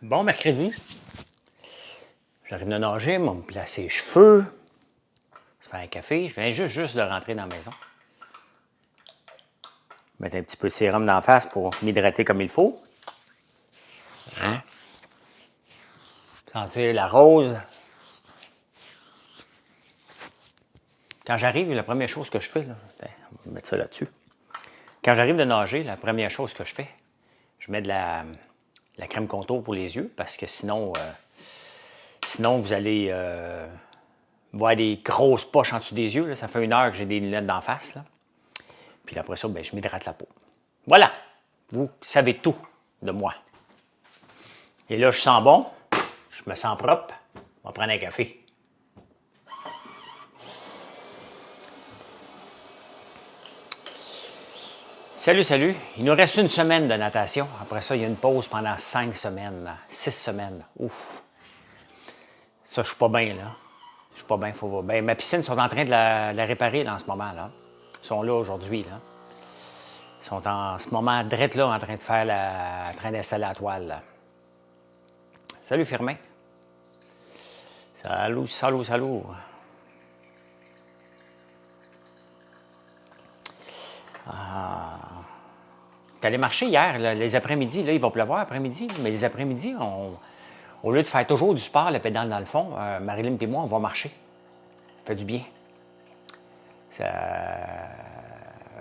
Bon mercredi, j'arrive de nager, me placer les cheveux, se faire un café. Je viens juste de rentrer dans la maison. Mettre un petit peu de sérum dans la face pour m'hydrater comme il faut. Hein? Sentir la rose. Quand j'arrive, la première chose que je fais, là, on va mettre ça là-dessus. Quand j'arrive de nager, la première chose que je fais, je mets de la crème contour pour les yeux parce que sinon vous allez voir des grosses poches en dessous des yeux. Là. Ça fait 1 heure que j'ai des lunettes d'en face. Là. Puis après ça, ben, je m'hydrate la peau. Voilà! Vous savez tout de moi. Et là, je sens bon, je me sens propre. On va prendre un café. Salut, salut. Il nous reste 1 semaine de natation. Après ça, il y a une pause pendant 5 semaines, 6 semaines. Ouf! Ça, je suis pas bien, là. Je suis pas bien, faut voir. Ben, ma piscine, ils sont en train de la réparer là, en ce moment, là. Ils sont là aujourd'hui, là. Ils sont en ce moment, drette là, en train de faire en train d'installer la toile, là. Salut, Firmin. Salut, salut, salut. T'es allé marcher hier, là, les après-midi, là, il va pleuvoir après-midi, mais les après-midi, au lieu de faire toujours du sport, la pédale dans le fond, Marilyn et moi, on va marcher. Ça fait du bien. Ça,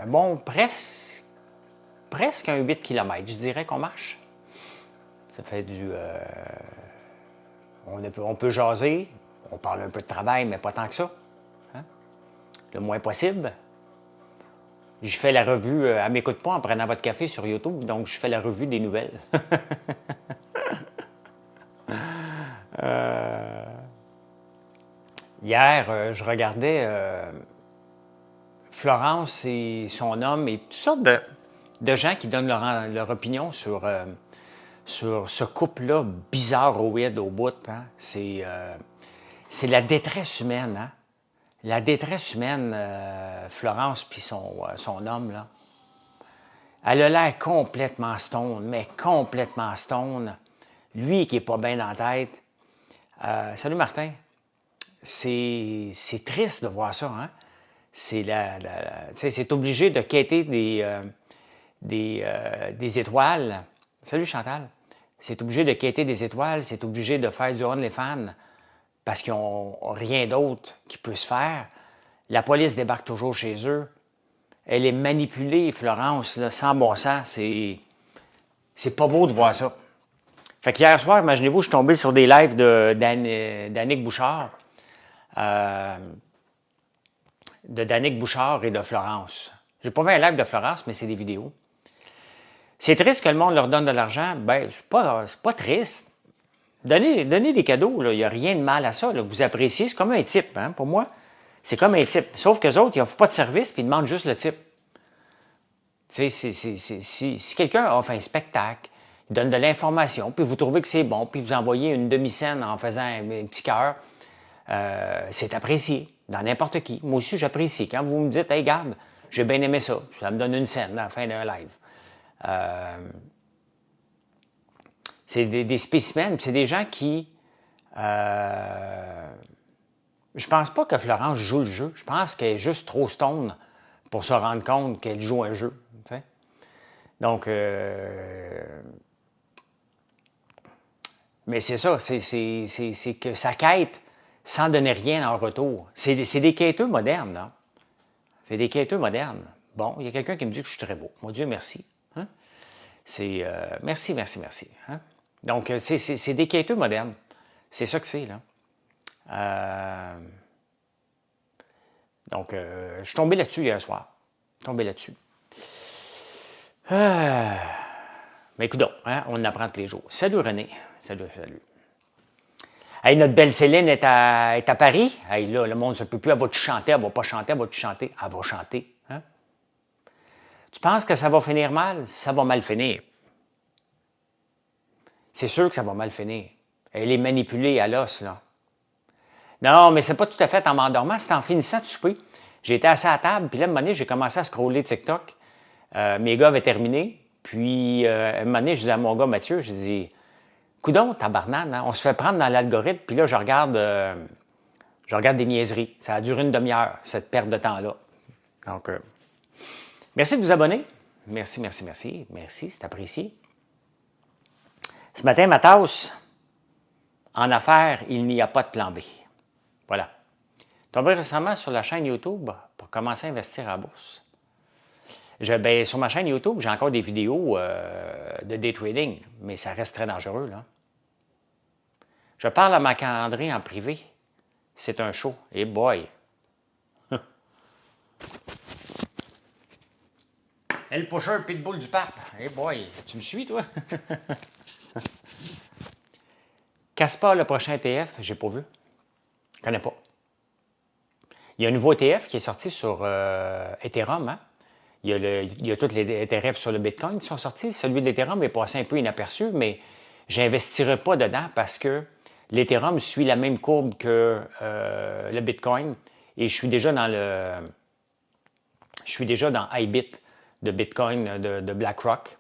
bon, presque un 8 km, je dirais qu'on marche. Ça fait du... on peut jaser, on parle un peu de travail, mais pas tant que ça. Hein? Le moins possible. Je fais la revue, elle m'écoute pas en prenant votre café sur YouTube, donc je fais la revue des nouvelles. Hier, je regardais Florence et son homme et toutes sortes de gens qui donnent leur opinion sur ce couple-là bizarroïde au bout. Hein? C'est la détresse humaine. Hein? La détresse humaine, Florence puis son homme, là. Elle a l'air complètement stone, mais complètement stone. Lui qui n'est pas bien dans la tête. Salut Martin. C'est triste de voir ça. Hein? C'est obligé de quêter des étoiles. Salut Chantal. C'est obligé de quêter des étoiles, c'est obligé de faire du OnlyFans parce qu'ils n'ont rien d'autre qu'ils puissent faire. La police débarque toujours chez eux. Elle est manipulée, Florence, là, sans bon sens. C'est pas beau de voir ça. Fait qu'hier soir, imaginez-vous, je suis tombé sur des lives d'Annick Bouchard. De Danick Bouchard et de Florence. J'ai pas vu un live de Florence, mais c'est des vidéos. C'est triste que le monde leur donne de l'argent. Ben, c'est pas triste. Donnez des cadeaux, il n'y a rien de mal à ça. Là. Vous appréciez, c'est comme un type, hein, pour moi. C'est comme un type. Sauf qu'eux autres, ils n'offrent pas de service puis ils demandent juste le type. Si quelqu'un offre un spectacle, il donne de l'information, puis vous trouvez que c'est bon, puis vous envoyez une demi-scène en faisant un petit cœur, c'est apprécié dans n'importe qui. Moi aussi, j'apprécie. Quand vous me dites, hey, regarde, j'ai bien aimé ça, ça me donne une scène à la fin d'un live. C'est des spécimens, c'est des gens qui... je pense pas que Florence joue le jeu. Je pense qu'elle est juste trop stone pour se rendre compte qu'elle joue un jeu. T'sais? Donc, mais c'est ça, c'est que ça quête sans donner rien en retour. C'est des quêteux modernes, là. C'est des quêteux modernes. Bon, il y a quelqu'un qui me dit que je suis très beau. Mon Dieu, merci. Hein? C'est merci, merci, merci. Hein? Donc, c'est des quêteux modernes. C'est ça que c'est, là. Donc, je suis tombé là-dessus hier soir. Tombé là-dessus. Mais écoute, hein, on apprend tous les jours. Salut René. Salut. Hey, notre belle Céline est à Paris. Hey, là, le monde ne peut plus. Elle va-tu chanter? Elle va pas chanter? Elle va-tu chanter? Elle va chanter. Hein? Tu penses que ça va finir mal? Ça va mal finir. C'est sûr que ça va mal finir. Elle est manipulée à l'os, là. Non, mais c'est pas tout à fait en m'endormant, c'est en finissant de souper. J'étais assis à la table, puis là, à un moment donné, j'ai commencé à scroller TikTok. Mes gars avaient terminé. Puis, à un moment donné, je disais à mon gars Mathieu, je dis, Coudon, tabarnane, hein? On se fait prendre dans l'algorithme, puis là, je regarde des niaiseries. Ça a duré une demi-heure, cette perte de temps-là. Donc, merci de vous abonner. Merci, merci, merci. Merci, c'est apprécié. Ce matin, ma tasse, en affaires, il n'y a pas de plan B. Voilà. Tombé récemment sur la chaîne YouTube pour commencer à investir à la bourse. Sur ma chaîne YouTube, j'ai encore des vidéos de day trading, mais ça reste très dangereux, là. Je parle à Marc-André en privé. C'est un show. Et boy! El pusher pitbull du pape. Eh boy! Tu me suis, toi? Caspa, le prochain ETF, j'ai pas vu. Je connais pas. Il y a un nouveau ETF qui est sorti sur Ethereum, hein? Il y a tous les ETF sur le Bitcoin qui sont sortis. Celui de l'Ethereum est passé un peu inaperçu, mais je n'investirai pas dedans parce que l'Ethereum suit la même courbe que le Bitcoin et je suis déjà dans IBIT de Bitcoin de BlackRock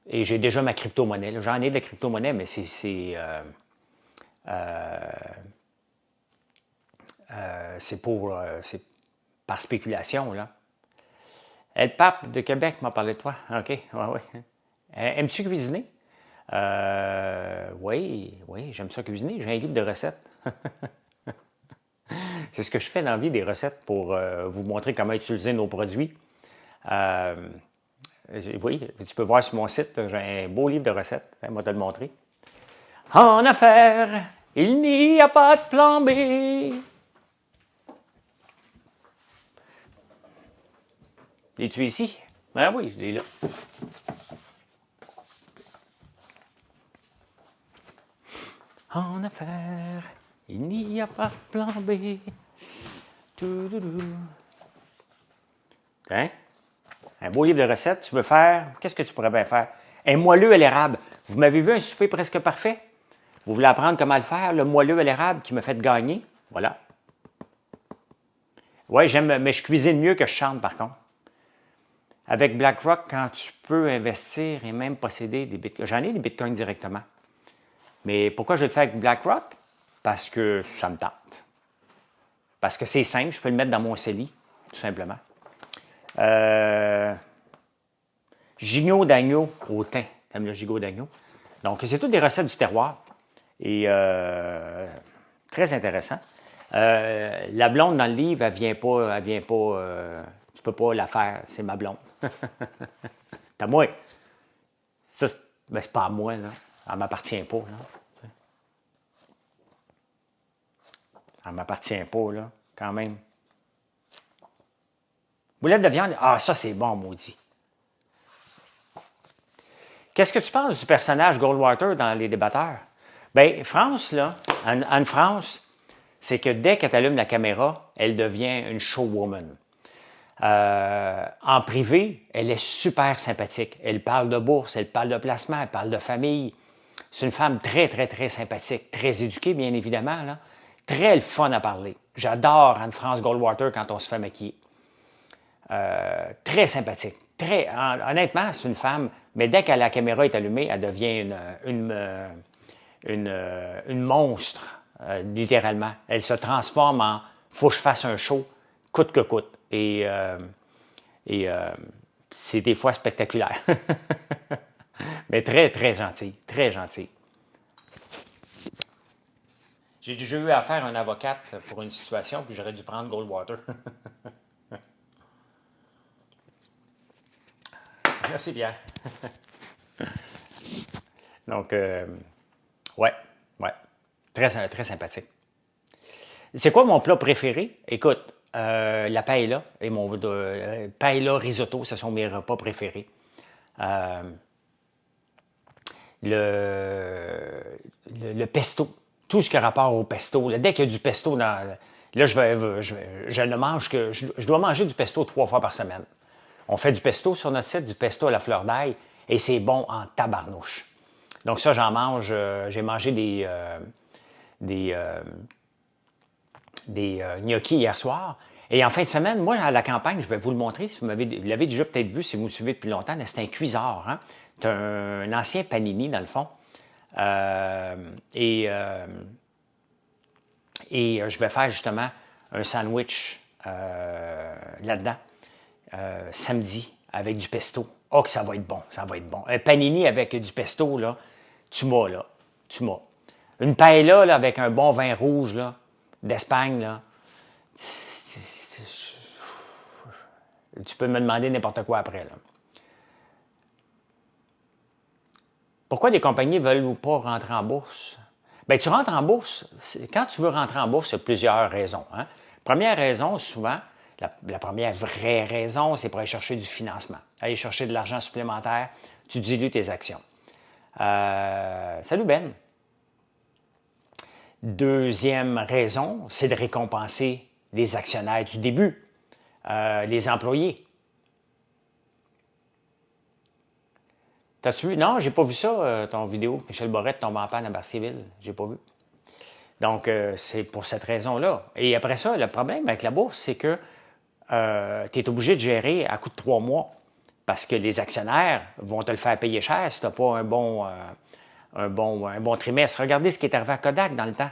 et j'ai déjà ma crypto-monnaie. J'en ai de la crypto-monnaie, mais c'est par spéculation, là. Le pape de Québec m'a parlé de toi. OK, ouais. Aimes-tu cuisiner? Oui, j'aime ça cuisiner. J'ai un livre de recettes. C'est ce que je fais dans la vie, des recettes pour vous montrer comment utiliser nos produits. Oui, tu peux voir sur mon site, j'ai un beau livre de recettes. Moi, te le montrer. En affaires, il n'y a pas de plan B. Es-tu ici? Ben oui, je l'ai là. En affaires, il n'y a pas de plan B. Hein? Un beau livre de recettes. Tu veux faire? Qu'est-ce que tu pourrais bien faire? Un moelleux à l'érable. Vous m'avez vu un souper presque parfait? Vous voulez apprendre comment le faire? Le moelleux à l'érable qui me fait gagner? Voilà. Oui, j'aime, mais je cuisine mieux que je chante, par contre. Avec BlackRock, quand tu peux investir et même posséder des bitcoins. J'en ai des bitcoins directement. Mais pourquoi je le fais avec BlackRock? Parce que ça me tente. Parce que c'est simple, je peux le mettre dans mon CELI, tout simplement. Gigot d'agneau au thym. T'aimes le gigot d'agneau? Donc, c'est toutes des recettes du terroir. Et très intéressant. La blonde dans le livre, elle vient pas, tu peux pas la faire, c'est ma blonde. T'as moi. Ça, c'est pas à moi, là. Elle m'appartient pas, là. Elle m'appartient pas, là, quand même. Boulette de viande, ah, ça, c'est bon, maudit. Qu'est-ce que tu penses du personnage Goldwater dans Les Débatteurs? Bien, France, là, en France, c'est que dès qu'elle allume la caméra, elle devient une showwoman. En privé, elle est super sympathique. Elle parle de bourse, elle parle de placement, elle parle de famille. C'est une femme très, très, très sympathique, très éduquée, bien évidemment, là. Très le fun à parler. J'adore Anne-France Goldwater quand on se fait maquiller. Très sympathique. Honnêtement, c'est une femme, mais dès que la caméra est allumée, elle devient une monstre, littéralement. Elle se transforme en « faut que je fasse un show, coûte que coûte ». Et c'est des fois spectaculaire. Mais très, très gentil. Très gentil. J'ai déjà eu affaire à un avocate pour une situation, puis j'aurais dû prendre Goldwater. Merci bien. Donc, ouais. Très, très sympathique. C'est quoi mon plat préféré? Écoute, la paella et paella risotto, ce sont mes repas préférés. Le pesto, tout ce qui a rapport au pesto. Là, dès qu'il y a du pesto dans... Là, je ne mange que... Je dois manger du pesto 3 fois par semaine. On fait du pesto sur notre site, du pesto à la fleur d'ail, et c'est bon en tabarnouche. Donc ça, j'en mange. J'ai mangé des gnocchis hier soir. Et en fin de semaine, moi, à la campagne, je vais vous le montrer, si vous l'avez déjà peut-être vu, si vous me suivez depuis longtemps, c'est un cuisard. Hein? C'est un ancien panini, dans le fond. Je vais faire justement un sandwich là-dedans samedi avec du pesto. Oh, que ça va être bon, ça va être bon. Un panini avec du pesto, là, tu m'as, là, tu m'as. Une paella, là, avec un bon vin rouge, là, d'Espagne, là. Tu peux me demander n'importe quoi après, là. Pourquoi les compagnies veulent ou pas rentrer en bourse? Bien, tu rentres en bourse, quand tu veux rentrer en bourse, il y a plusieurs raisons. Hein? Première raison, souvent, la première vraie raison, c'est pour aller chercher du financement, aller chercher de l'argent supplémentaire, tu dilues tes actions. Salut Ben. Deuxième raison, c'est de récompenser les actionnaires du début, les employés. T'as-tu vu? Non, j'ai pas vu ça, ton vidéo. Michel Borette tombe en panne à Barcierville. J'ai pas vu. Donc, c'est pour cette raison-là. Et après ça, le problème avec la bourse, c'est que tu es obligé de gérer à coup de 3 mois parce que les actionnaires vont te le faire payer cher si tu n'as pas un bon trimestre. Regardez ce qui est arrivé à Kodak dans le temps.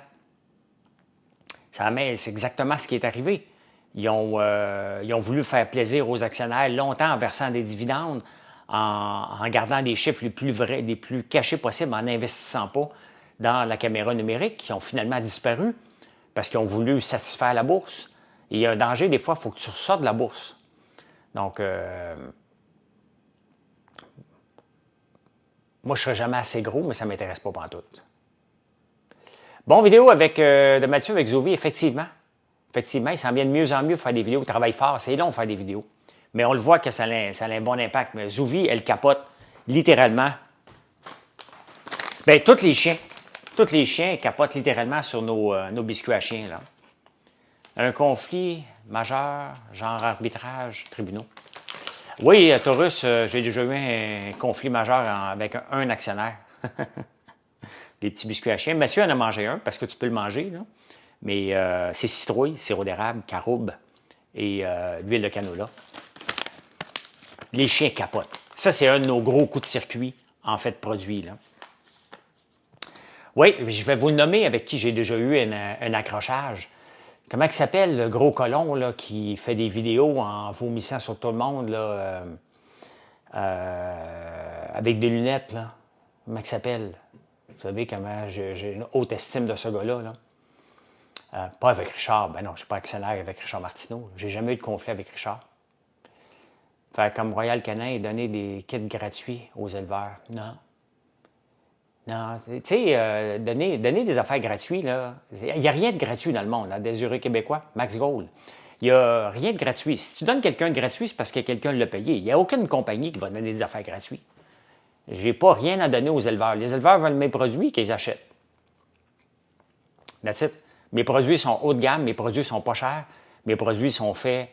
C'est exactement ce qui est arrivé. Ils ont voulu faire plaisir aux actionnaires longtemps en versant des dividendes, en gardant des chiffres les plus vrais, les plus cachés possibles, en n'investissant pas dans la caméra numérique, qui ont finalement disparu parce qu'ils ont voulu satisfaire la bourse. Et il y a un danger, des fois, il faut que tu ressortes de la bourse. Donc, moi, je ne serai jamais assez gros, mais ça ne m'intéresse pas pantoute. Bon, vidéo de Mathieu avec Zovi, effectivement. Effectivement, il s'en vient de mieux en mieux pour faire des vidéos. Il travaille fort, c'est long de faire des vidéos. Mais on le voit que ça a un bon impact. Mais Zovi, elle capote littéralement. Bien, tous les chiens capotent littéralement sur nos biscuits à chiens, là. Un conflit majeur, genre arbitrage, tribunaux. Oui, Taurus, j'ai déjà eu un conflit majeur avec un actionnaire. Des petits biscuits à chiens. Mathieu en a mangé un, parce que tu peux le manger, là. Mais c'est citrouille, sirop d'érable, caroube et l'huile de canola. Les chiens capotent. Ça, c'est un de nos gros coups de circuit, en fait, produits, là. Oui, je vais vous le nommer avec qui j'ai déjà eu un accrochage. Comment il s'appelle, le gros colon là, qui fait des vidéos en vomissant sur tout le monde, là, avec des lunettes, là. Comment il s'appelle? Vous savez comment j'ai une haute estime de ce gars-là, là. Pas avec Richard. Ben non, je ne suis pas actionnaire avec Richard Martineau. J'ai jamais eu de conflit avec Richard. Faire comme Royal Canin et donner des kits gratuits aux éleveurs. Non. Non, tu sais, donner des affaires gratuites, là, il n'y a rien de gratuit dans le monde, là, des heureux québécois, Max Gold. Il n'y a rien de gratuit. Si tu donnes quelqu'un de gratuit, c'est parce que quelqu'un l'a payé. Il n'y a aucune compagnie qui va donner des affaires gratuites. Je n'ai pas rien à donner aux éleveurs. Les éleveurs veulent mes produits qu'ils achètent. That's it. Mes produits sont haut de gamme, mes produits sont pas chers, mes produits sont faits...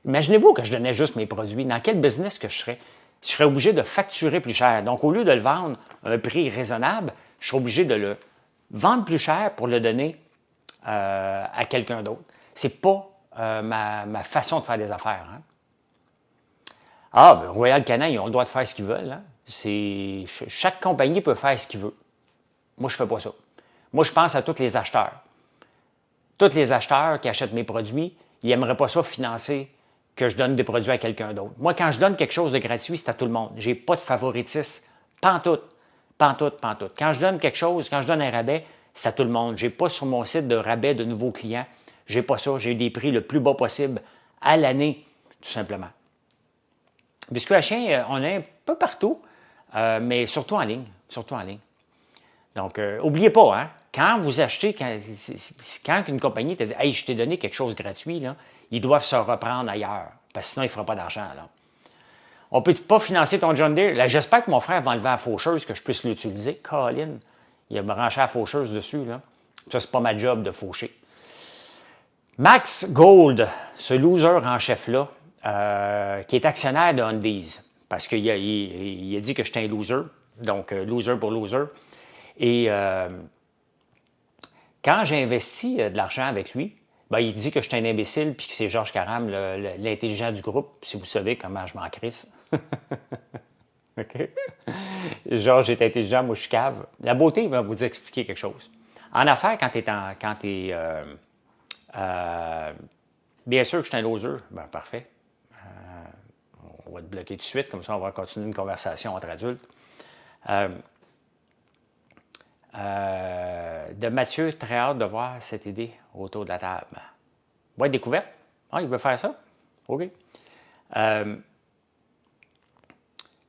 Imaginez-vous que je donnais juste mes produits. Dans quel business que je serais? Je serais obligé de facturer plus cher. Donc, au lieu de le vendre à un prix raisonnable, je serais obligé de le vendre plus cher pour le donner à quelqu'un d'autre. C'est pas ma façon de faire des affaires. Hein? Ah, ben, Royal Canin, ils ont le droit de faire ce qu'ils veulent. Hein? Chaque compagnie peut faire ce qu'il veut. Moi, je ne fais pas ça. Moi, je pense à tous les acheteurs. Tous les acheteurs qui achètent mes produits, ils n'aimeraient pas ça financer que je donne des produits à quelqu'un d'autre. Moi, quand je donne quelque chose de gratuit, c'est à tout le monde. Je n'ai pas de favoritisme. Pantoute. Pantoute, pantoute. Quand je donne quelque chose, quand je donne un rabais, c'est à tout le monde. Je n'ai pas sur mon site de rabais de nouveaux clients. Je n'ai pas ça. J'ai des prix le plus bas possible à l'année, tout simplement. Biscuits à chien, on est un peu partout, mais surtout en ligne. Surtout en ligne. Donc, n'oubliez pas, hein, quand vous achetez, quand une compagnie te dit « Hey, je t'ai donné quelque chose de gratuit », là, ils doivent se reprendre ailleurs, parce que sinon, il ne fera pas d'argent. On ne peut pas financer ton John Deere. J'espère que mon frère va enlever la faucheuse, que je puisse l'utiliser. Colin, il a branché la faucheuse dessus. Là. Ça, c'est pas ma job de faucher. Max Gold, ce loser en chef-là, qui est actionnaire de Undies, parce qu'il a dit que j'étais un loser, donc loser pour loser. Et quand j'ai investi de l'argent avec lui, ben, il dit que je suis un imbécile puis que c'est Georges Caram, l'intelligent du groupe, si vous savez comment je m'en crisse. OK? Georges est intelligent, moi je suis cave. La beauté va vous expliquer quelque chose. En affaires, quand tu es, bien sûr que je suis un loser, ben parfait. On va te bloquer tout de suite, comme ça on va continuer une conversation entre adultes. De Mathieu, très hâte de voir cette idée autour de la table. Va être découverte. Ah, il veut faire ça? OK.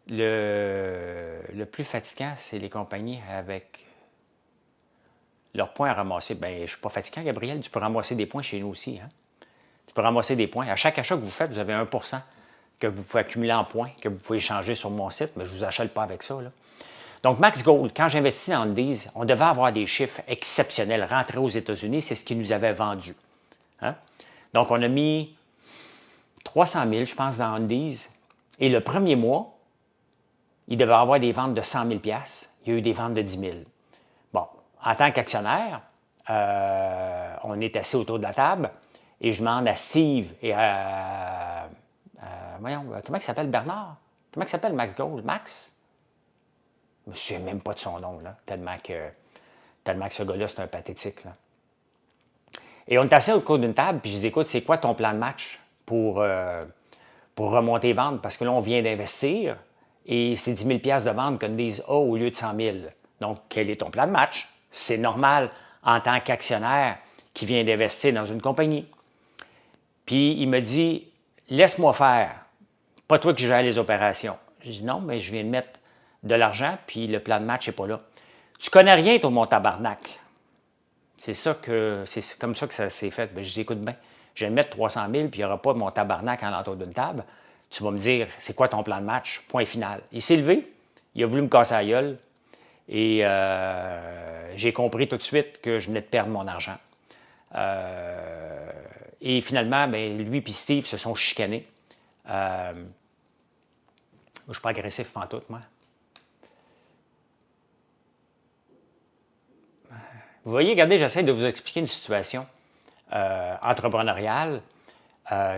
Le plus fatigant, c'est les compagnies avec leurs points à ramasser. Bien, je ne suis pas fatigant, Gabriel. Tu peux ramasser des points chez nous aussi. Hein? Tu peux ramasser des points. À chaque achat que vous faites, vous avez 1% que vous pouvez accumuler en points, que vous pouvez échanger sur mon site, mais je ne vous achète pas avec ça. Là. Donc, Max Gold, quand j'investis dans Undies, on devait avoir des chiffres exceptionnels. Rentrer aux États-Unis, c'est ce qu'ils nous avaient vendu. Hein? Donc, on a mis 300 000, je pense, dans Undies. Et le premier mois, il devait avoir des ventes de 100 000 $. Il y a eu des ventes de 10 000. Bon, en tant qu'actionnaire, on est assis autour de la table et je demande à Steve et à voyons, comment il s'appelle Bernard? Comment il s'appelle Max Gold? Max? Je ne me souviens même pas de son nom, là, tellement que ce gars-là, c'est un pathétique. Là. Et on est assis autour d'une table, puis je dis, écoute, c'est quoi ton plan de match pour remonter les ventes? Parce que là, on vient d'investir et c'est 10 000 $ de vente qu'on dise A au lieu de 100 000. Donc, quel est ton plan de match? C'est normal en tant qu'actionnaire qui vient d'investir dans une compagnie. Puis, il me dit, laisse-moi faire. Pas toi qui gères les opérations. Je dis, non, mais je viens de mettre de l'argent, puis le plan de match n'est pas là. Tu connais rien, toi, mon tabarnak. C'est comme ça que ça s'est fait. Ben, je dis, écoute bien, je vais mettre 300 000, puis il n'y aura pas mon tabarnak en l'entour d'une table. Tu vas me dire, c'est quoi ton plan de match? Point final. Il s'est levé, il a voulu me casser la gueule, et j'ai compris tout de suite que je venais de perdre mon argent. Et finalement, ben, lui et Steve se sont chicanés. Je ne suis pas agressif pantoute, moi. Vous voyez, regardez, j'essaie de vous expliquer une situation entrepreneuriale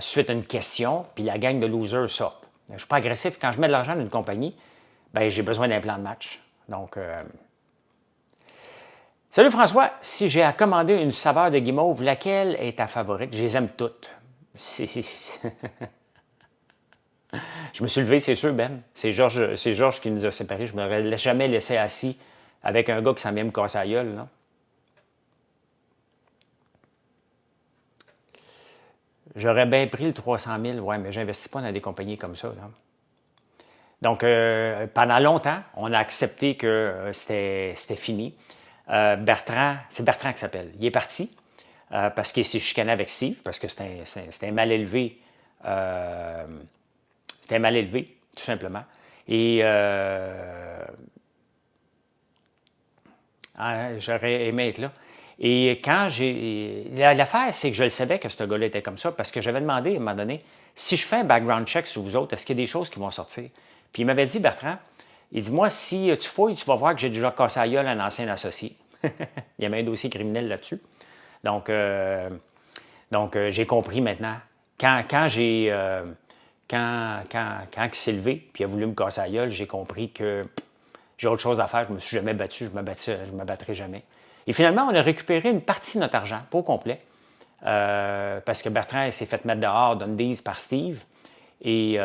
suite à une question, puis la gang de losers sort. Je ne suis pas agressif. Quand je mets de l'argent dans une compagnie, ben, j'ai besoin d'un plan de match. Donc, salut François, si j'ai à commander une saveur de guimauve, laquelle est ta favorite? Je les aime toutes. Je me suis levé, c'est sûr, Ben. C'est Georges qui nous a séparés. Je ne m'aurais jamais laissé assis avec un gars qui s'en vient me casser la gueule. Là. J'aurais bien pris le 300 000, ouais, mais je n'investis pas dans des compagnies comme ça. Là. Donc, pendant longtemps, on a accepté que c'était fini. Bertrand, c'est Bertrand qui s'appelle. Il est parti parce qu'il s'est chicané avec Steve, parce que c'était un mal élevé. C'était mal élevé, tout simplement. Et j'aurais aimé être là. Et quand l'affaire, c'est que je le savais que ce gars-là était comme ça, parce que j'avais demandé à un moment donné, si je fais un background check sur vous autres, est-ce qu'il y a des choses qui vont sortir? Puis il m'avait dit, Bertrand, il dit, moi, si tu fouilles, tu vas voir que j'ai déjà cassé la gueule à un ancien associé. Il y avait un dossier criminel là-dessus. Donc j'ai compris maintenant. Quand il s'est levé, puis il a voulu me casser la gueule, j'ai compris que j'ai autre chose à faire. Je ne me suis jamais battu, je ne me battrai jamais. Et finalement, on a récupéré une partie de notre argent, pas au complet, parce que Bertrand s'est fait mettre dehors d'Undies par Steve. Et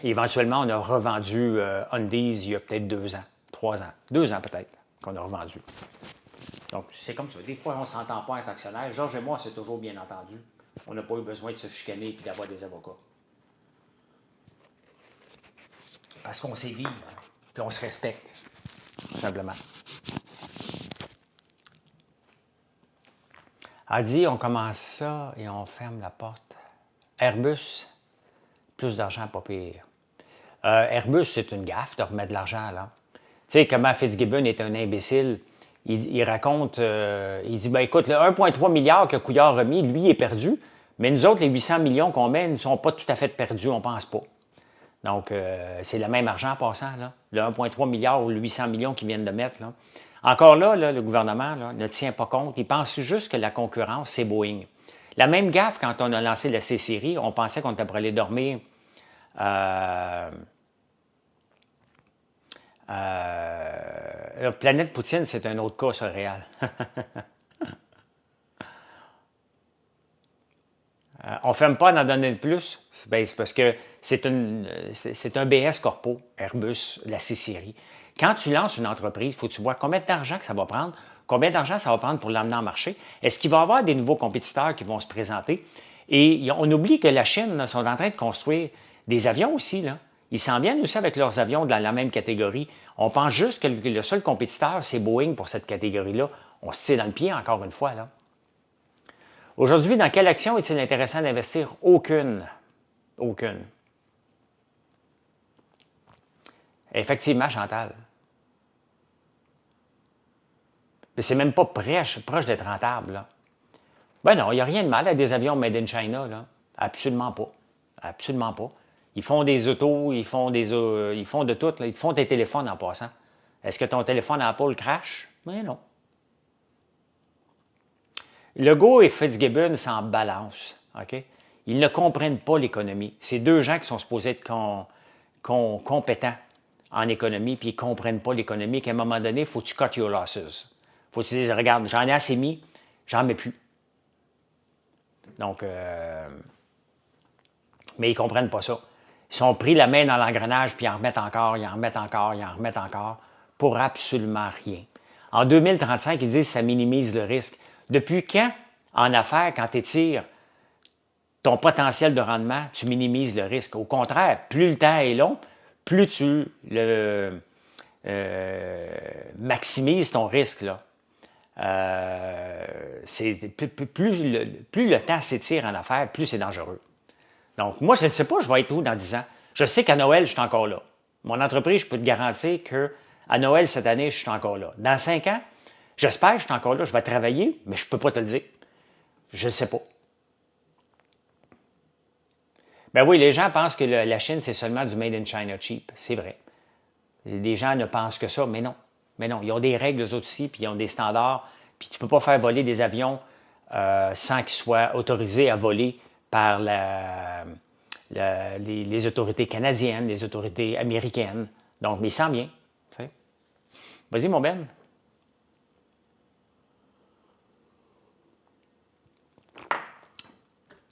éventuellement, on a revendu Undies il y a peut-être 2 ans, 3 ans, 2 ans peut-être qu'on a revendu. Donc, c'est comme ça. Des fois, on ne s'entend pas en tant qu'actionnaire. Georges et moi, c'est toujours bien entendu. On n'a pas eu besoin de se chicaner et d'avoir des avocats. Parce qu'on sait vivre, puis on se respecte, tout simplement. Elle dit, on commence ça et on ferme la porte. Airbus, plus d'argent, pas pire. Airbus, c'est une gaffe de remettre de l'argent, là. Tu sais, comment Fitzgibbon est un imbécile. Il raconte, il dit, ben écoute, le 1,3 milliard que Couillard a mis, lui, est perdu. Mais nous autres, les 800 millions qu'on met ne sont pas tout à fait perdus, on ne pense pas. Donc, c'est le même argent en passant, là. Le 1,3 milliard ou le 800 millions qu'ils viennent de mettre, là. Encore là, le gouvernement là, ne tient pas compte. Il pense juste que la concurrence, c'est Boeing. La même gaffe, quand on a lancé la C-Série, on pensait qu'on était pour aller dormir Planète Poutine, c'est un autre cas surréal. On ne ferme pas d'en donner de plus. Ben, c'est parce que c'est un BS Corpo, Airbus, la C-Série. Quand tu lances une entreprise, il faut que tu vois combien d'argent que ça va prendre, combien d'argent ça va prendre pour l'amener en marché. Est-ce qu'il va y avoir des nouveaux compétiteurs qui vont se présenter? Et on oublie que la Chine là, sont en train de construire des avions aussi. Là. Ils s'en viennent aussi avec leurs avions dans la même catégorie. On pense juste que le seul compétiteur, c'est Boeing pour cette catégorie-là. On se tire dans le pied encore une fois. Là. Aujourd'hui, dans quelle action est-il intéressant d'investir? Aucune. Aucune. Effectivement, Chantal. Mais c'est même pas proche d'être rentable. Là. Ben non, il n'y a rien de mal à des avions made in China. Là. Absolument pas. Absolument pas. Ils font des autos, ils font de tout. Là. Ils font des téléphones en passant. Est-ce que ton téléphone Apple crash? Ben non. Legault et Fitzgibbon s'en balancent. OK? Ils ne comprennent pas l'économie. C'est deux gens qui sont supposés être compétents en économie, puis ils ne comprennent pas l'économie, qu'à un moment donné, il faut que tu cut your losses. Il faut que tu dises, regarde, j'en ai assez mis, j'en mets plus. Donc, mais ils ne comprennent pas ça. Ils sont pris la main dans l'engrenage, puis ils en remettent encore, ils en remettent encore, ils en remettent encore, pour absolument rien. En 2035, ils disent que ça minimise le risque. Depuis quand, en affaires, quand tu étires ton potentiel de rendement, tu minimises le risque? Au contraire, plus le temps est long, plus tu le maximises ton risque. Là. Plus le temps s'étire en affaires, plus c'est dangereux. Donc, moi, je ne sais pas, je vais être où dans 10 ans. Je sais qu'à Noël, je suis encore là. Mon entreprise, je peux te garantir qu'à Noël, cette année, je suis encore là. Dans 5 ans, j'espère que je suis encore là, je vais travailler, mais je ne peux pas te le dire. Je ne sais pas. Ben oui, les gens pensent que la Chine, c'est seulement du Made in China cheap. C'est vrai. Les gens ne pensent que ça, mais non. Mais non, ils ont des règles, eux autres aussi, puis ils ont des standards. Puis tu ne peux pas faire voler des avions sans qu'ils soient autorisés à voler par les autorités canadiennes, les autorités américaines. Donc, mais il sent bien. Vas-y, mon Ben.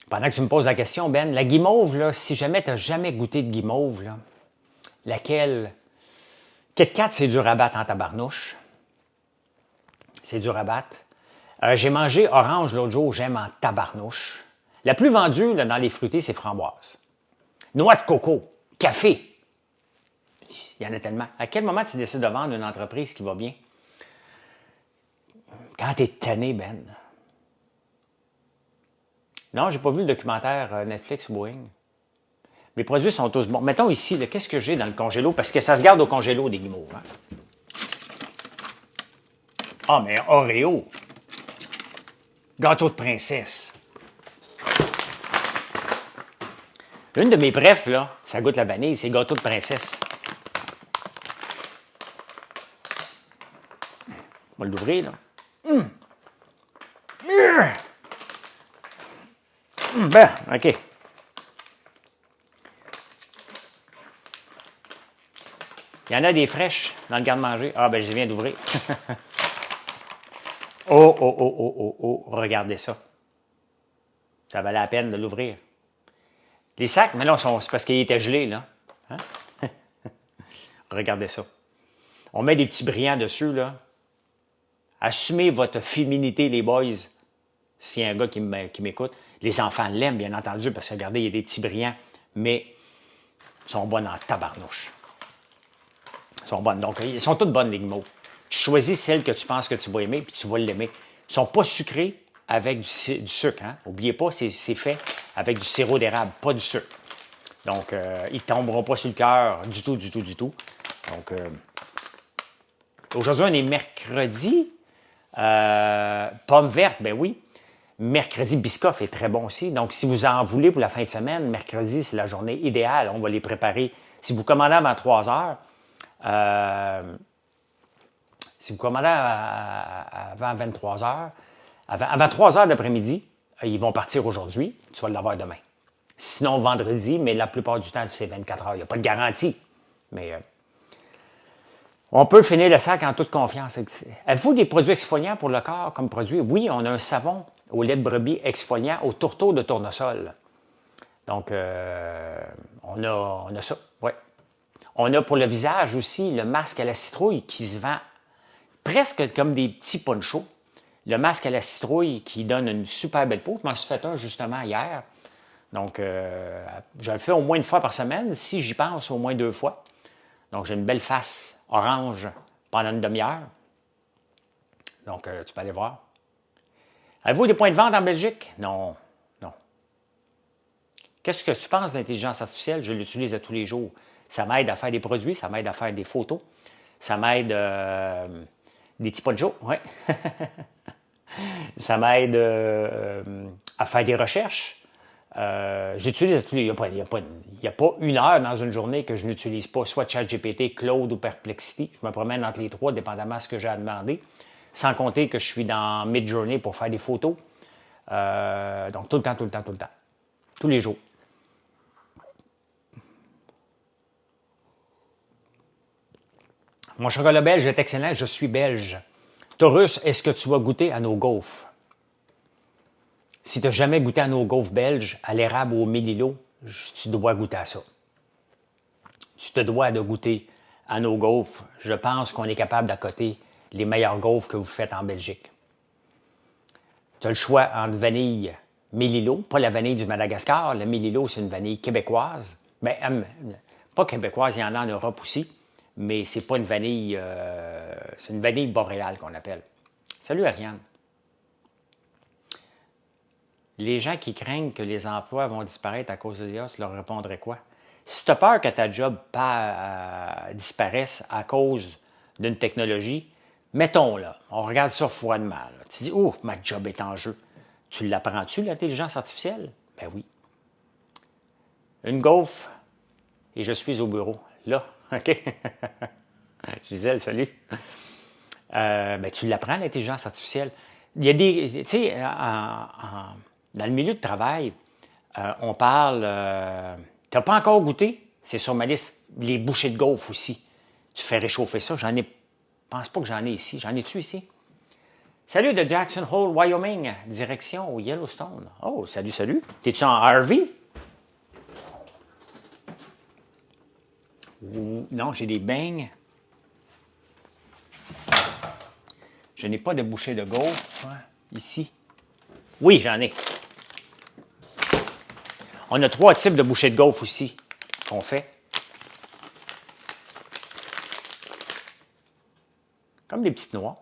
Pendant que tu me poses la question, Ben, la guimauve, là, si jamais tu n'as jamais goûté de guimauve, là, laquelle... Kit Kat, c'est dur à battre en tabarnouche. C'est dur à battre. J'ai mangé orange l'autre jour, j'aime en tabarnouche. La plus vendue là, dans les fruités, c'est framboise. Noix de coco, café. Il y en a tellement. À quel moment tu décides de vendre une entreprise qui va bien? Quand tu es tanné, Ben. Non, j'ai pas vu le documentaire Netflix Boeing. Mes produits sont tous bons. Mettons ici, qu'est-ce que j'ai dans le congélo? Parce que ça se garde au congélo des guimauves. Hein? Ah, mais Oreo. Gâteau de princesse. Une de mes brefs, là, ça goûte la vanille, c'est gâteau de princesse. On va l'ouvrir, là. Ben, OK. Il y en a des fraîches dans le garde-manger. Ah, ben, je viens d'ouvrir. Oh, oh, oh, oh, oh, oh, regardez ça. Ça valait la peine de l'ouvrir. Les sacs, mais là, c'est parce qu'ils étaient gelés, là. Hein? Regardez ça. On met des petits brillants dessus, là. Assumez votre féminité, les boys. S'il y a un gars qui m'écoute. Les enfants l'aiment, bien entendu, parce que regardez, il y a des petits brillants, mais ils sont bonnes en tabarnouche. Ils sont bonnes. Donc, ils sont toutes bonnes, les guimauves. Tu choisis celle que tu penses que tu vas aimer, puis tu vas l'aimer. Ils ne sont pas sucrés avec du sucre. Hein? N'oubliez pas, c'est fait avec du sirop d'érable, pas du sucre. Donc, ils ne tomberont pas sur le cœur du tout, du tout, du tout. Donc, aujourd'hui, on est mercredi. Pomme verte, ben oui. Mercredi, Biscoff est très bon aussi. Donc, si vous en voulez pour la fin de semaine, mercredi, c'est la journée idéale. On va les préparer. Si vous commandez avant 3 heures, si vous commandez avant 23 heures, avant 3 heures d'après-midi, ils vont partir aujourd'hui. Tu vas l'avoir demain. Sinon, vendredi, mais la plupart du temps, c'est 24 heures. Il n'y a pas de garantie. Mais On peut finir le sac en toute confiance. Avez-vous des produits exfoliants pour le corps comme produit? Oui, on a un savon au lait de brebis exfoliant au tourteau de tournesol. Donc, on a ça, oui. On a pour le visage aussi le masque à la citrouille qui se vend presque comme des petits ponchos. Le masque à la citrouille qui donne une super belle peau. Je m'en suis fait un justement hier. Donc, je le fais au moins une fois par semaine. Si j'y pense, au moins 2 fois. Donc, j'ai une belle face orange pendant une demi-heure. Donc, tu peux aller voir. Avez-vous des points de vente en Belgique? Non, non. Qu'est-ce que tu penses de l'intelligence artificielle? Je l'utilise à tous les jours. Ça m'aide à faire des produits, ça m'aide à faire des photos, ça m'aide des petits ponchos, oui. Ça m'aide à faire des recherches. J'utilise à tous les... Il n'y a pas une heure dans une journée que je n'utilise pas soit ChatGPT, Claude ou Perplexity. Je me promène entre les trois, dépendamment de ce que j'ai à demander. Sans compter que je suis dans Midjourney pour faire des photos. Donc, tout le temps, tout le temps, tout le temps. Tous les jours. Mon chocolat belge est excellent, je suis belge. Taurus, est-ce que tu vas goûter à nos gaufres? Si tu n'as jamais goûté à nos gaufres belges, à l'érable ou au mélilo, tu dois goûter à ça. Tu te dois de goûter à nos gaufres. Je pense qu'on est capable d'accoter les meilleures gaufres que vous faites en Belgique. Tu as le choix entre vanille mélilo, pas la vanille du Madagascar. Le mélilo, c'est une vanille québécoise. Bien, pas québécoise, il y en a en Europe aussi. Mais c'est pas une vanille, c'est une vanille boréale qu'on appelle. Salut Ariane. Les gens qui craignent que les emplois vont disparaître à cause de l'IA, tu leur répondrais quoi? Si tu as peur que ta job disparaisse à cause d'une technologie, mettons là, on regarde ça froidement. Là. Tu dis, oh, ma job est en jeu. Tu l'apprends-tu, l'intelligence artificielle? Ben oui. Une gaufre et je suis au bureau. Là, OK? Gisèle, salut. Ben, tu l'apprends, l'intelligence artificielle. Il y a des. Tu sais, dans le milieu de travail, on parle. Tu n'as pas encore goûté? C'est sur ma liste. Les bouchées de gaufres aussi. Tu fais réchauffer ça. Je pense pas que j'en ai ici. J'en ai-tu ici? Salut de Jackson Hole, Wyoming, direction au Yellowstone. Oh, salut, salut. T'es-tu en RV? Non, j'ai des beignes. Je n'ai pas de bouchée de gaufre ici. Oui, j'en ai. On a 3 types de bouchées de gaufre aussi qu'on fait. Comme des petites noix.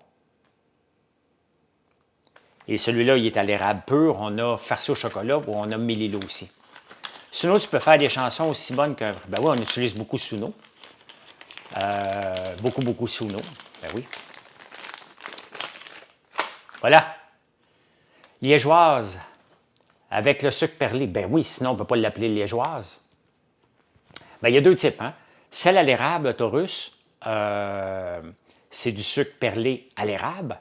Et celui-là, il est à l'érable pur. On a farci au chocolat ou on a mélilo aussi. Sinon, tu peux faire des chansons aussi bonnes que... Ben oui, on utilise beaucoup Suno. Beaucoup Suno. Ben oui. Voilà. Liégeoise. Avec le sucre perlé. Ben oui, sinon on ne peut pas l'appeler liégeoise. Ben, il y a 2 types. Hein? Celle à l'érable, Taurus, c'est du sucre perlé à l'érable.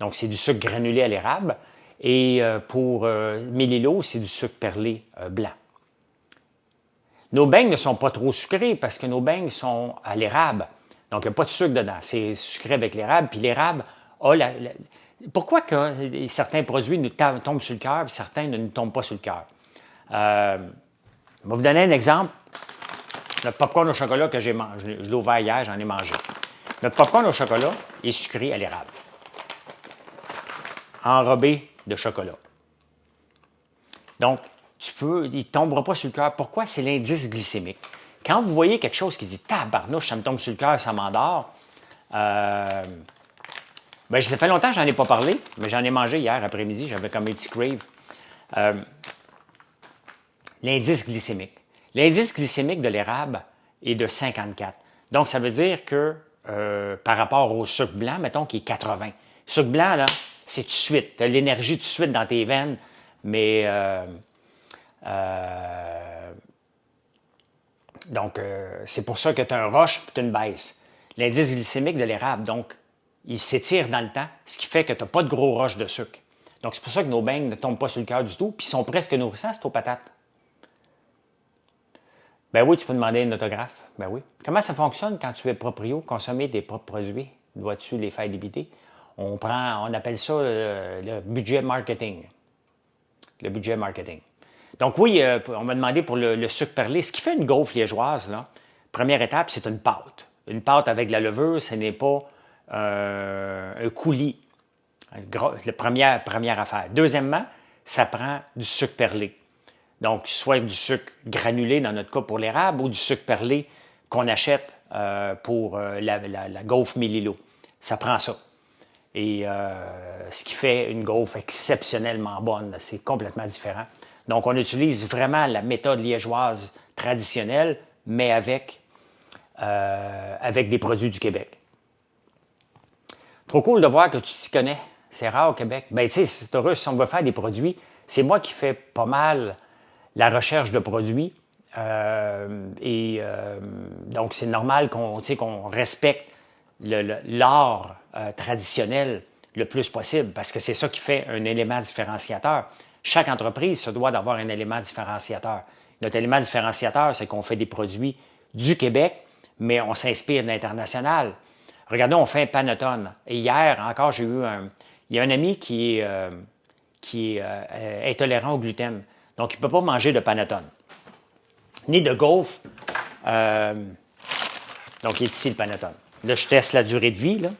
Donc, c'est du sucre granulé à l'érable. Et pour Mélilo, c'est du sucre perlé blanc. Nos beignes ne sont pas trop sucrés parce que nos beignes sont à l'érable. Donc, il n'y a pas de sucre dedans. C'est sucré avec l'érable. Puis l'érable a Pourquoi que certains produits nous tombent sur le cœur et certains ne nous tombent pas sur le cœur? Je vais vous donner un exemple. Le popcorn au chocolat que j'ai mangé, je l'ai ouvert hier, j'en ai mangé. Notre popcorn au chocolat est sucré à l'érable. Enrobé de chocolat. Donc, il ne tombera pas sur le cœur. Pourquoi? C'est l'indice glycémique. Quand vous voyez quelque chose qui dit « tabarnouche, ça me tombe sur le cœur, ça m'endort ben, ça fait longtemps que je n'en ai pas parlé, mais j'en ai mangé hier après-midi, j'avais comme un petit crave. L'indice glycémique. L'indice glycémique de l'érable est de 54. Donc, ça veut dire que par rapport au sucre blanc, mettons qu'il est 80. Le sucre blanc, là, c'est tout de suite. Tu as l'énergie tout de suite dans tes veines, mais donc, c'est pour ça que tu as un rush et tu as une baisse. L'indice glycémique de l'érable, donc, il s'étire dans le temps, ce qui fait que tu n'as pas de gros rush de sucre. Donc, c'est pour ça que nos beignes ne tombent pas sur le cœur du tout, puis ils sont presque nourrissants, c'est aux patates. Ben oui, tu peux demander un autographe. Ben oui. Comment ça fonctionne quand tu es proprio, consommer tes propres produits? Dois-tu les faire débiter? On appelle ça le budget marketing. Le budget marketing. Donc oui, on m'a demandé pour le sucre perlé. Ce qui fait une gaufre liégeoise, là, première étape, c'est une pâte. Une pâte avec de la levure, ce n'est pas un coulis. La première affaire. Deuxièmement, ça prend du sucre perlé. Donc, soit du sucre granulé, dans notre cas pour l'érable, ou du sucre perlé qu'on achète pour la gaufre Mélilo. Ça prend ça. Et ce qui fait une gaufre exceptionnellement bonne, c'est complètement différent. Donc, on utilise vraiment la méthode liégeoise traditionnelle, mais avec des produits du Québec. Trop cool de voir que tu t'y connais. C'est rare au Québec. Ben, tu sais, c'est heureux si on veut faire des produits. C'est moi qui fais pas mal la recherche de produits. Donc, c'est normal qu'on respecte l'art traditionnel le plus possible parce que c'est ça qui fait un élément différenciateur. Chaque entreprise se doit d'avoir un élément différenciateur. Notre élément différenciateur, c'est qu'on fait des produits du Québec, mais on s'inspire de l'international. Regardez, on fait un panettone. Et hier, encore, il y a un ami qui est intolérant au gluten. Donc, il ne peut pas manger de panettone. Ni de gaufre. Donc, il est ici le panettone. Là, je teste la durée de vie. Là.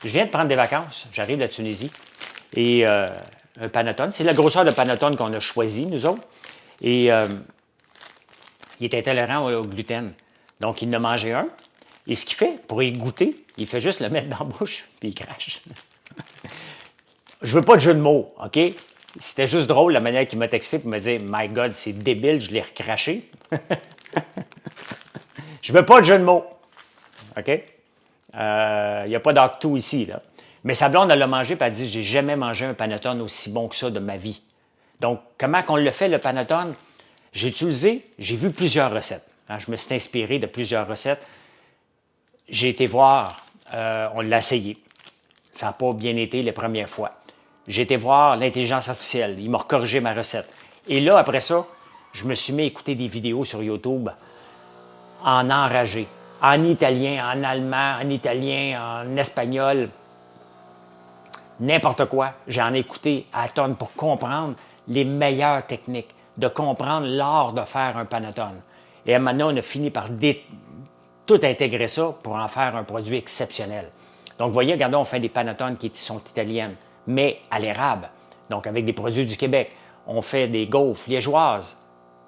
Je viens de prendre des vacances. J'arrive de la Tunisie. Et un panettone, c'est la grosseur de panettone qu'on a choisi, nous autres. Et il est intolérant au gluten. Donc, il en a mangé un. Et ce qu'il fait, pour y goûter, il fait juste le mettre dans la bouche, puis il crache. Je veux pas de jeu de mots, OK? C'était juste drôle la manière qu'il m'a texté pour me dire « My God, c'est débile, je l'ai recraché. » Je veux pas de jeu de mots, OK? Il n'y a pas d'actou ici, là. Mais sa blonde, elle l'a mangé, puis elle dit « J'ai jamais mangé un panettone aussi bon que ça de ma vie. » Donc, comment qu'on le fait, le panettone? J'ai vu plusieurs recettes. Hein, je me suis inspiré de plusieurs recettes. J'ai été voir, on l'a essayé. Ça n'a pas bien été les premières fois. J'ai été voir l'intelligence artificielle. Il m'a corrigé ma recette. Et là, après ça, je me suis mis à écouter des vidéos sur YouTube en enragé. En italien, en allemand, en italien, en espagnol. N'importe quoi. J'en ai écouté à tonnes pour comprendre les meilleures techniques, de comprendre l'art de faire un panettone. Et maintenant, on a fini par tout intégrer ça pour en faire un produit exceptionnel. Donc, vous voyez, regardez, on fait des panettones qui sont italiennes, mais à l'érable, donc avec des produits du Québec. On fait des gaufres liégeoises,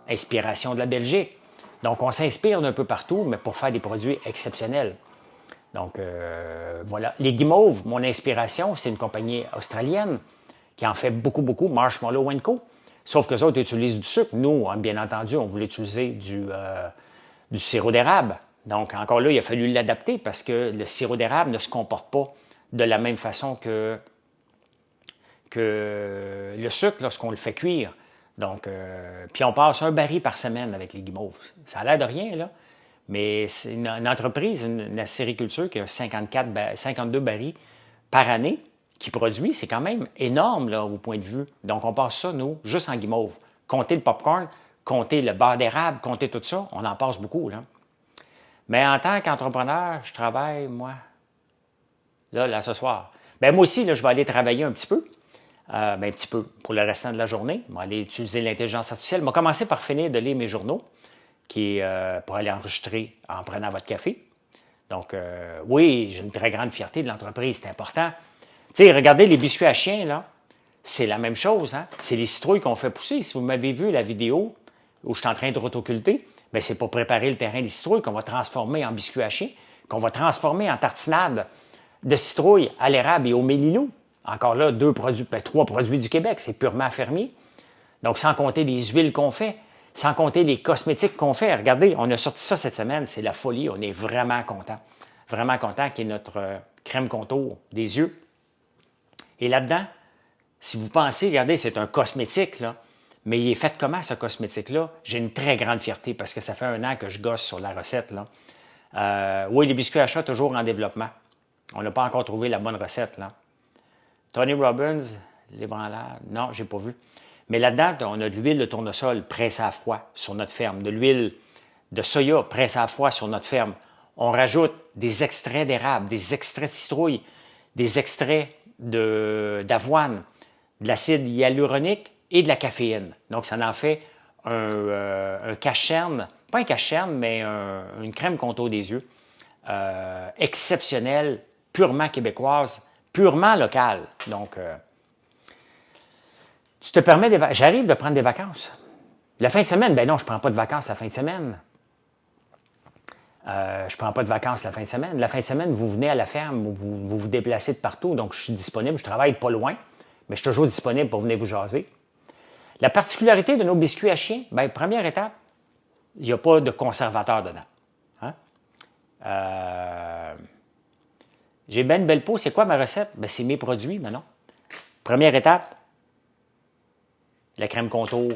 inspiration de la Belgique. Donc, on s'inspire d'un peu partout, mais pour faire des produits exceptionnels. Donc, voilà. Les guimauves, mon inspiration, c'est une compagnie australienne qui en fait beaucoup, beaucoup, Marshmallow & Co. Sauf que les autres utilisent du sucre. Nous, bien entendu, on voulait utiliser du sirop d'érable. Donc, encore là, il a fallu l'adapter parce que le sirop d'érable ne se comporte pas de la même façon que le sucre lorsqu'on le fait cuire. Donc, puis on passe un baril par semaine avec les guimauves. Ça a l'air de rien, là, mais c'est une entreprise, une acériculture qui a 52 barils par année qui produit. C'est quand même énorme, là, au point de vue. Donc, on passe ça, nous, juste en guimauve. Comptez le popcorn, comptez le beurre d'érable, comptez tout ça, on en passe beaucoup, là. Mais en tant qu'entrepreneur, je travaille, moi, là, ce soir. Bien, moi aussi, là, je vais aller travailler un petit peu. Un petit peu pour le restant de la journée. Je vais aller utiliser l'intelligence artificielle. Je vais commencer par finir de lire mes journaux pour aller enregistrer en prenant votre café. Donc, oui, j'ai une très grande fierté de l'entreprise, c'est important. Tu sais, regardez les biscuits à chien, là. C'est la même chose, hein? C'est les citrouilles qu'on fait pousser. Si vous m'avez vu la vidéo où je suis en train de rotoculter, bien, c'est pour préparer le terrain des citrouilles qu'on va transformer en biscuits à chien, qu'on va transformer en tartinade de citrouilles à l'érable et au mélilou. Encore là, 3 produits du Québec, c'est purement fermier. Donc, sans compter les huiles qu'on fait, sans compter les cosmétiques qu'on fait. Regardez, on a sorti ça cette semaine, c'est la folie, on est vraiment content. Vraiment content qu'il y ait notre crème contour des yeux. Et là-dedans, si vous pensez, regardez, c'est un cosmétique, là, mais il est fait comment, ce cosmétique-là? J'ai une très grande fierté parce que ça fait 1 an que je gosse sur la recette, là. Oui, les biscuits à chat, toujours en développement. On n'a pas encore trouvé la bonne recette, là. Tony Robbins, les branlades, non, j'ai pas vu. Mais là-dedans, on a de l'huile de tournesol pressée à froid sur notre ferme, de l'huile de soya pressée à froid sur notre ferme. On rajoute des extraits d'érable, des extraits de citrouille, des extraits d'avoine, de l'acide hyaluronique et de la caféine. Donc, ça en fait un cache-cerne, pas un cache-cerne, mais une crème contour des yeux exceptionnelle, purement québécoise, purement locale. Donc, tu te permets j'arrive de prendre des vacances. La fin de semaine, ben non, je ne prends pas de vacances la fin de semaine. Je ne prends pas de vacances la fin de semaine. La fin de semaine, vous venez à la ferme, vous vous déplacez de partout, donc je suis disponible, je travaille pas loin, mais je suis toujours disponible pour venir vous jaser. La particularité de nos biscuits à chien, bien, première étape, il n'y a pas de conservateur dedans. Hein? J'ai bien une belle peau, c'est quoi ma recette? Ben, c'est mes produits, mais non. Première étape, la crème contour,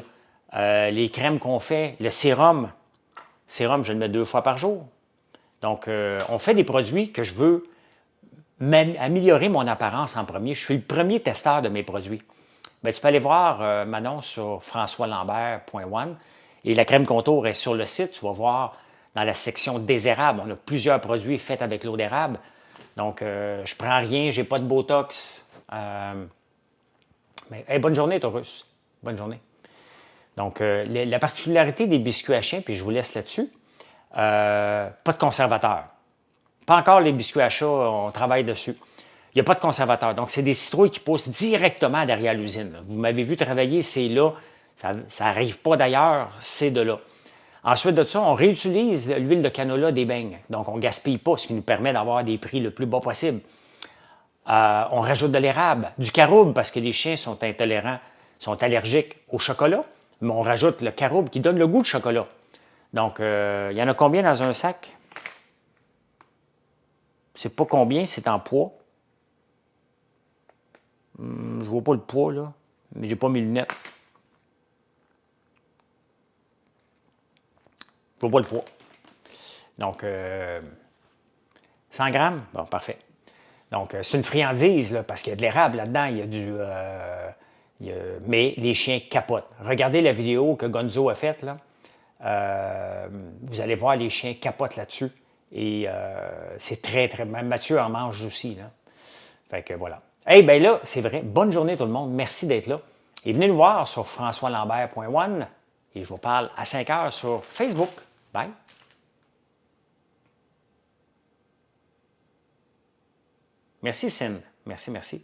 les crèmes qu'on fait, le sérum. Sérum, je le mets 2 fois par jour. Donc, on fait des produits que je veux améliorer mon apparence en premier. Je suis le premier testeur de mes produits. Bien, tu peux aller voir Manon sur françoislambert.one et la crème contour est sur le site. Tu vas voir dans la section des érables. On a plusieurs produits faits avec l'eau d'érable. Donc, je ne prends rien, je n'ai pas de Botox. Mais, hey, bonne journée, Taurus. Bonne journée. Donc, la particularité des biscuits à chien, puis je vous laisse là-dessus, pas de conservateur. Pas encore les biscuits à chat, on travaille dessus. Il n'y a pas de conservateur. Donc, c'est des citrouilles qui poussent directement derrière l'usine. Vous m'avez vu travailler, c'est là. Ça n'arrive pas d'ailleurs, c'est de là. Ensuite de ça, on réutilise l'huile de canola des beignes. Donc, on ne gaspille pas, ce qui nous permet d'avoir des prix le plus bas possible. On rajoute de l'érable, du caroube, parce que les chiens sont intolérants, sont allergiques au chocolat. Mais on rajoute le caroube qui donne le goût de chocolat. Donc, il y en a combien dans un sac? C'est pas combien, c'est en poids. Je ne vois pas le poids, là. Mais j'ai pas mes lunettes. Je vois pas le poids. Donc, 100 grammes? Bon, parfait. Donc, c'est une friandise, là, parce qu'il y a de l'érable là-dedans. Il y a du... mais les chiens capotent. Regardez la vidéo que Gonzo a faite, là. Vous allez voir, les chiens capotent là-dessus. Et c'est très, très... Même Mathieu en mange aussi, là. Fait que voilà. Eh bien là, c'est vrai. Bonne journée tout le monde. Merci d'être là. Et venez nous voir sur françoislambert.one. Et je vous parle à 5 heures sur Facebook. Bye. Merci, Cine. Merci, merci.